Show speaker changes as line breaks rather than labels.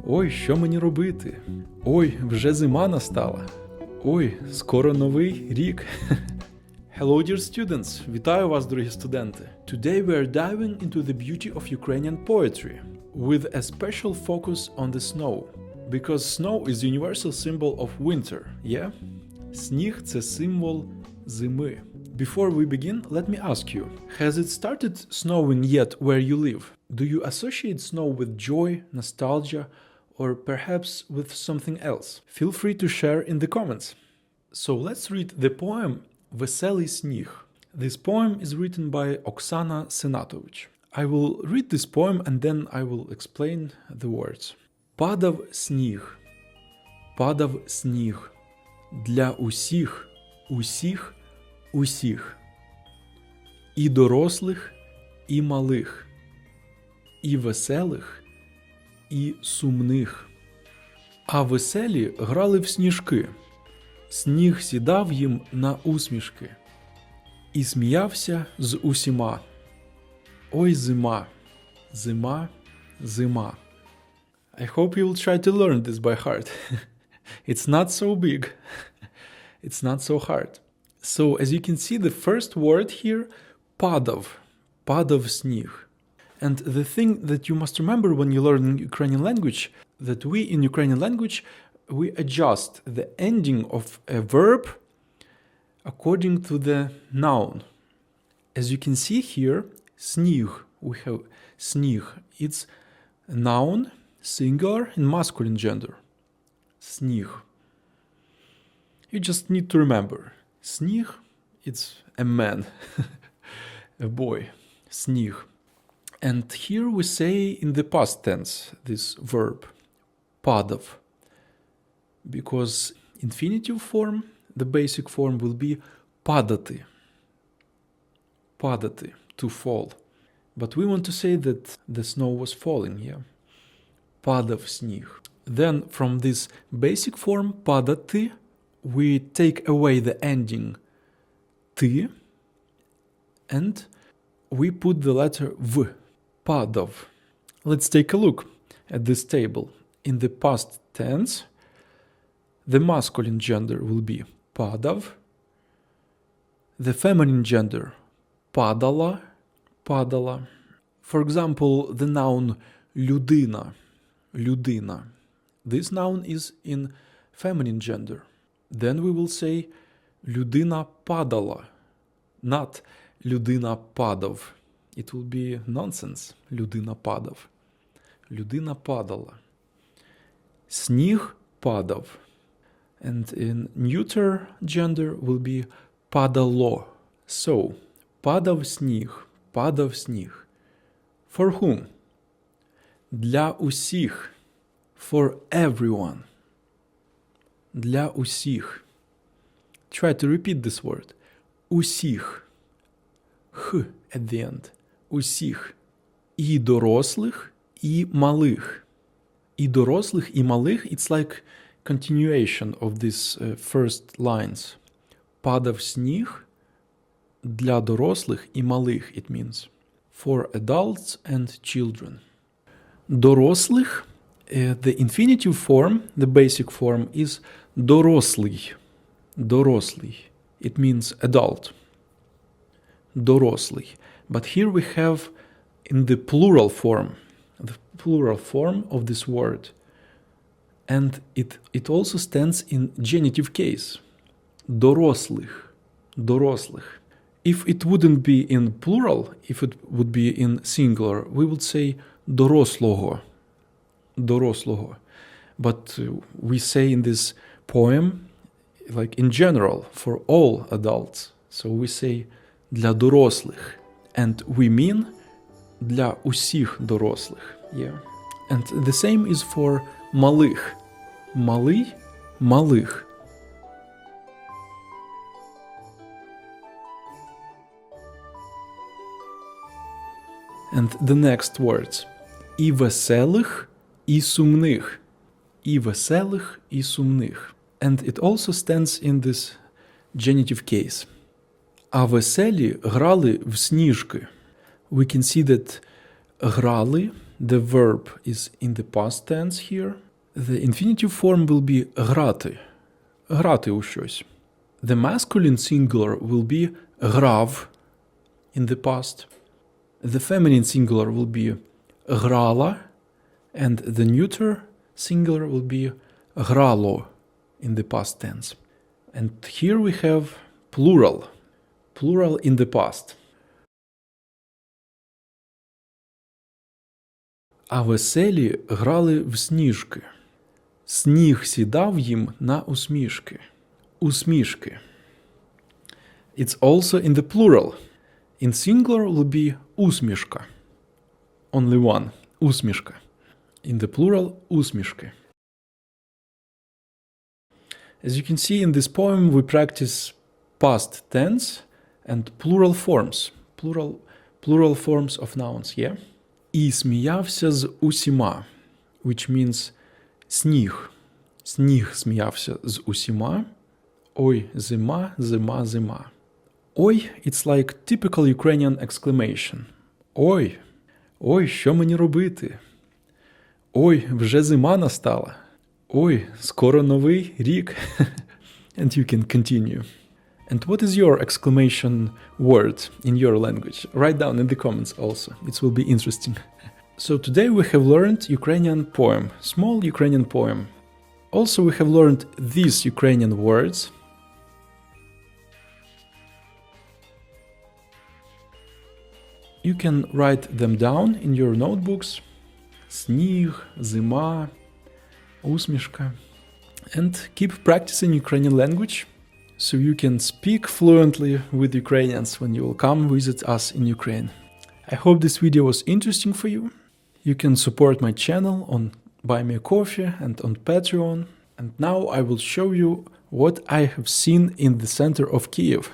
Ой, що мені робити? Ой, вже зима настала. Ой, скоро новий рік. Hello, dear students! Вітаю вас, дорогі студенти! Today we are diving into the beauty of Ukrainian poetry, with a special focus on the snow. Because snow is the universal symbol of winter, yeah? Сніг – це символ зими. Before we begin, let me ask you, has it started snowing yet where you live? Do you associate snow with joy, nostalgia, or perhaps with something else? Feel free to share in the comments. So let's read the poem «Веселий сніг». This poem is written by Oksana Senatovich. I will read this poem and then I will explain the words. Падав сніг, для усіх, усіх, усіх. І дорослих, і малих, і веселих, і сумних. А веселі грали в сніжки. Сніг сідав їм на усмішки. І сміявся з усіма. Ой, зима, зима, зима. I hope you will try to learn this by heart. It's not so big. It's not so hard. So, as you can see, the first word here, падав. Падав сніг. And the thing that you must remember when you learn Ukrainian language, that we in Ukrainian language, we adjust the ending of a verb according to the noun. As you can see here, сніг, we have сніг. It's a noun, singular and masculine gender. Сніг. You just need to remember. Сніг, it's a man, a boy. Сніг. And here we say in the past tense this verb, падав. Because infinitive form, the basic form will be падати. Падати, to fall. But we want to say that the snow was falling, yeah? Падав сніг. Then from this basic form, падати, we take away the ending ти, and we put the letter v, падав. Let's take a look at this table. In the past tense, the masculine gender will be падав, the feminine gender падала, падала. For example, the noun людина, людина. This noun is in feminine gender. Then we will say людина падала, not людина падав. It will be nonsense. Людина падав. Людина падала. Сніг падав. And in neuter gender will be падало. So, падав сніг, падав сніг. For whom? Для усіх. For everyone. Для усіх. Try to repeat this word. Усіх. Х at the end. Усіх. І дорослих, і малих. І дорослих, і малих, it's like continuation of these first lines. Падав сніг для дорослих і малих, it means. For adults and children. Дорослих, the infinitive form, the basic form is дорослий. Дорослий. It means adult. Дорослий. But here we have in the plural form of this word. And it also stands in genitive case. Дорослих. Дорослих. If it wouldn't be in plural, if it would be in singular, we would say дорослого. Дорослого. But we say in this poem, like in general, for all adults. So we say для дорослих. And we mean для усіх дорослих. Yeah. And the same is for малих. Малий, малих. And the next words. І веселих, і сумних. І веселих, і сумних. And it also stands in this genitive case. А веселі грали в сніжки. We can see that грали, the verb is in the past tense here. The infinitive form will be грати. Грати у щось. The masculine singular will be грав in the past. The feminine singular will be грала. And the neuter singular will be грало in the past tense. And here we have plural. Plural in the past. А веселі грали в сніжки. Сніг сідав їм на усмішки. Усмішки. It's also in the plural. In singular will be усмішка. Only one. Усмішка. In the plural, усмішки. As you can see in this poem, we practice past tense and plural forms. Plural forms of nouns, yeah? І сміявся з усіма, which means сніг. Сніг сміявся з усіма. Ой, зима, зима, зима. Ой, it's like typical Ukrainian exclamation. Ой, ой, що мені робити? Ой, вже зима настала. Ой, скоро новий рік. And you can continue. And what is your exclamation word in your language? Write down in the comments also. It will be interesting. So today we have learned Ukrainian poem, small Ukrainian poem. Also we have learned these Ukrainian words. You can write them down in your notebooks. Сніг, зима, усмішка. And keep practicing Ukrainian language so you can speak fluently with Ukrainians when you will come visit us in Ukraine. I hope this video was interesting for you. You can support my channel on Buy Me a Coffee and on Patreon. And now I will show you what I have seen in the center of Kiev.